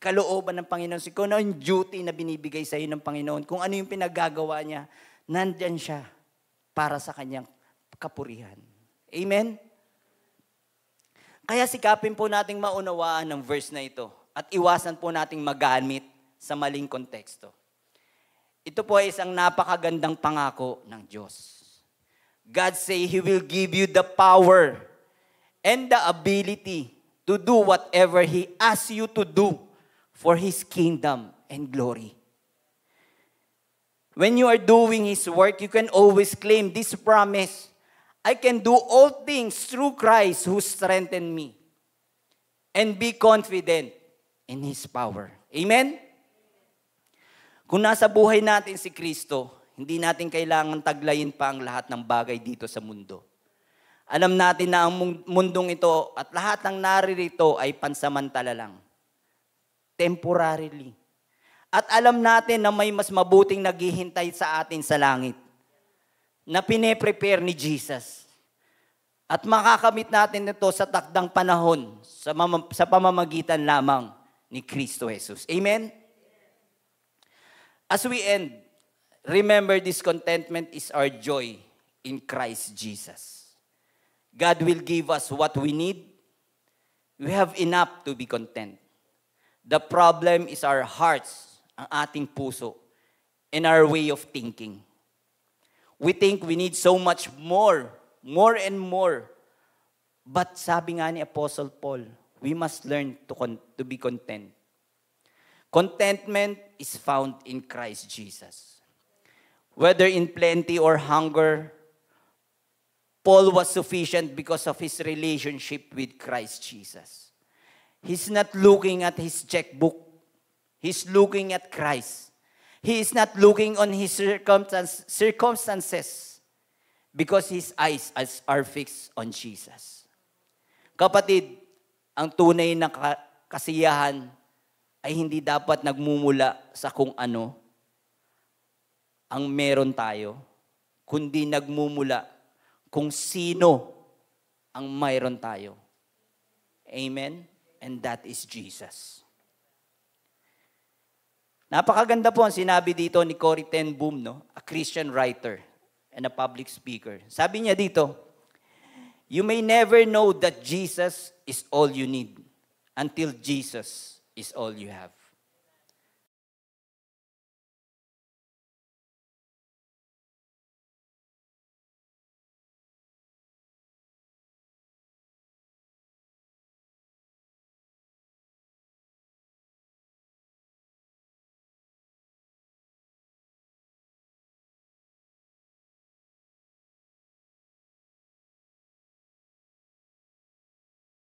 [SPEAKER 1] kalooban ng Panginoon, kung ano yung duty na binibigay sa iyo ng Panginoon, kung ano yung pinagagawa niya, nandyan siya para sa kanyang kapurihan. Amen? Kaya sikapin po nating maunawaan ng verse na ito at iwasan po nating magamit sa maling konteksto. Ito po ay isang napakagandang pangako ng Diyos. God say He will give you the power and the ability to do whatever He asks you to do for His kingdom and glory. When you are doing His work, you can always claim this promise. I can do all things through Christ who strengthened me. And be confident in His power. Amen? Kung nasa buhay natin si Kristo, hindi natin kailangan taglayin pa ang lahat ng bagay dito sa mundo. Alam natin na ang mundong ito at lahat ng naririto ay pansamantala lang. Temporarily. At alam natin na may mas mabuting naghihintay sa atin sa langit na pine-prepare ni Jesus. At makakamit natin ito sa takdang panahon sa pamamagitan lamang ni Kristo Jesus. Amen? As we end, remember this contentment is our joy in Christ Jesus. God will give us what we need. We have enough to be content. The problem is our hearts, ang ating puso, and our way of thinking. We think we need so much more and more. But sabi nga ni Apostle Paul, we must learn to be content. Contentment is found in Christ Jesus. Whether in plenty or hunger, Paul was sufficient because of his relationship with Christ Jesus. He's not looking at his checkbook. He's looking at Christ. He is not looking on his circumstances because his eyes are fixed on Jesus. Kapatid, ang tunay na kasiyahan ay hindi dapat nagmumula sa kung ano ang meron tayo, kundi nagmumula kung sino ang mayroon tayo. Amen? And that is Jesus. Napakaganda po ang sinabi dito ni Corrie ten Boom, no? A Christian writer and a public speaker. Sabi niya dito, you may never know that Jesus is all you need until Jesus is all you have.